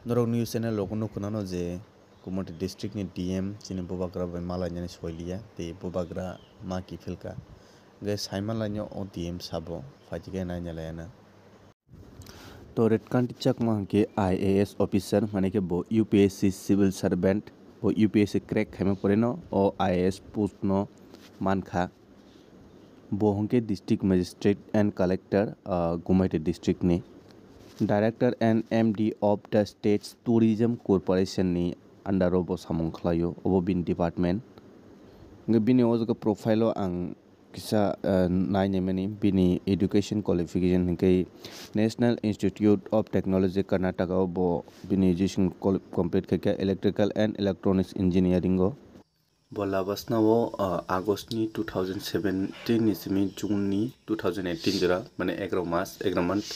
Norok news channel lokono kunano je Kumoti district ni DM chini bobagra bai malanya ni soiliya te bobagra ma ki filka ge saimalanyo o DM sabo fajiga nanya layana to red kanti chakma ke IAS officer mane ke bo UPSC civil servant bo UPSC crack khame poreno o IAS post no mankha bo hongke district magistrate and collector Gumaiti district ni Director and MD of the State's Tourism Corporation ni under obo samung khlayo obo bin department nge bini ojo profile ang kisa naine mani bini education qualification ke National Institute of Technology Karnataka obo bini education complete ke electrical and electronics engineering go bola basna wo August ni 2017 ni simi June ni 2018 jara mane 11 month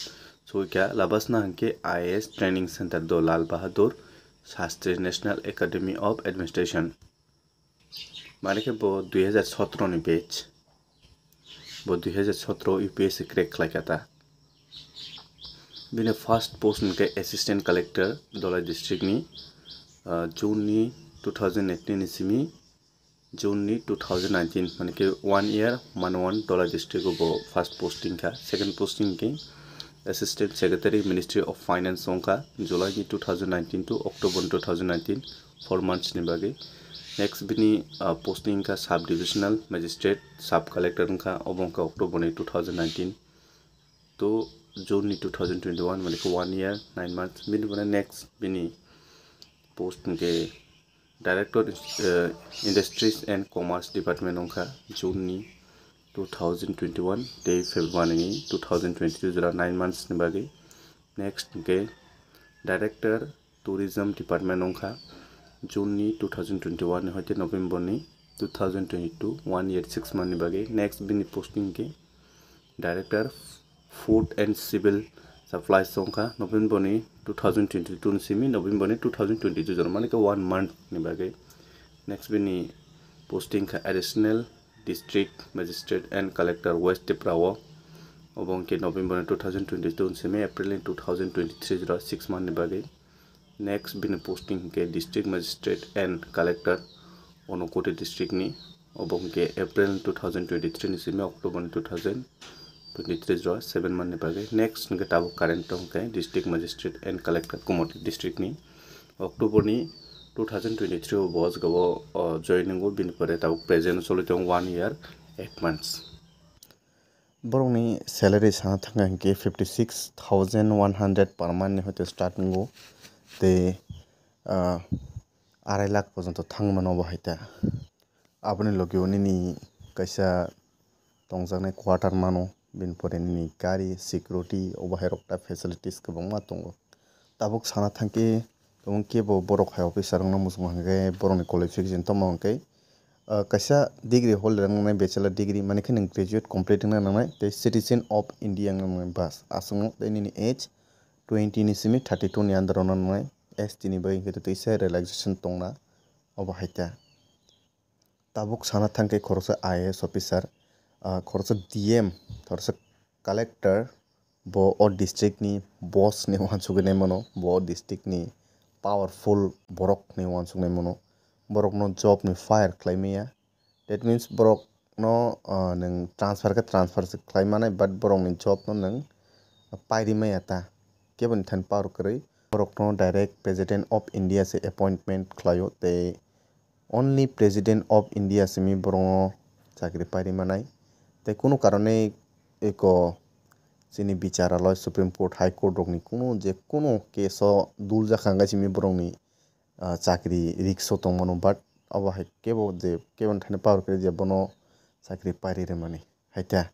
so क्या लाबसना हंके IAS training centre दो Lal Bahadur Shastri national academy of administration माने के बो 2017 नि batch बो 2017 UPSC crack खलायकाता बिने फर्स्ट पोस्ट के असिस्टेंट कलेक्टर दोला डिस्ट्रिक्ट नि जून नि 2018 नि सिमी जून नि 2019 माने के 1 ईयर 1 दोला डिस्ट्रिक्ट को बो फर्स्ट पोस्टिंग का सेकंड पोस्टिंग के Assistant Secretary Ministry of Finance Onka July 2019 to October 2019 4 months ni bagi next bini posting ka sub divisional magistrate sub collector ka obonka October 2019 to June 2021 mane ko 1 year 9 months bini bana next bini post ke Director Industries and Commerce Department onka June 2021 day February 2022 jara 9 months ni bagi next ke Director Tourism Department onka June ni 2021 hoite November ni 2022 1 year 6 month ni bagi next bini posting ke Director Food and Civil Supplies onka November ni 2022 ni simi November ni 2022 jara mane ke 1 month ni bagi next bini posting ka additional District Magistrate and Collector West Deprawo obonke November 2022 semi April 2023 jara 6 month ni bagi next bin posting ke District Magistrate and Collector Onokoti District ni obonke April 2023 ni semi October 2023 jara 7 month ni bagi next nge tabo current ke District Magistrate and Collector Kumoti District ni October ni 2023 was go joining go bin pare ta present solitong 1 year 8 months borongni salary sa thanga ke 56100 per month ni hote starting go te 2.5 lakh porjonto thangmano bahaita aboni logioni ni kaisa tongjaknai quarter mano bin pore ni gari security obaherokta facilities kwbangma tongo tabuk sana thangke tong kebo borok hai officer no musung hangke borok ni qualification tamo hangke kaisa degree holder nang bachelor degree mane khe graduate complete nangnai te citizen of India nangnai bas asung ni age 20 ni simi 32 ni under nangnai ST ni bai hingke teisa relaxation tongna obo haita tabuk sana thangke khoroksa IAS officer khoroksa DM khoroksa collector bo o district ni boss ni wansugene mano bo district ni powerful borok ni wansuknai mano borok no job ni fire khlaimaya that means borok no nang transfer khlaimane but borok ni job no nang pairimaya ta keboni than power kwrwi borok no direct president of India se appointment khlaio te only president of India simi borok no chakri pairimanai te kuno karone eko chini বিচারালয় Supreme Court High Court rokni kuno case o dulja khanga simi borokni chakri risk o tongmano but abo hai kebo thane power kre je bono chakri pairi remani haita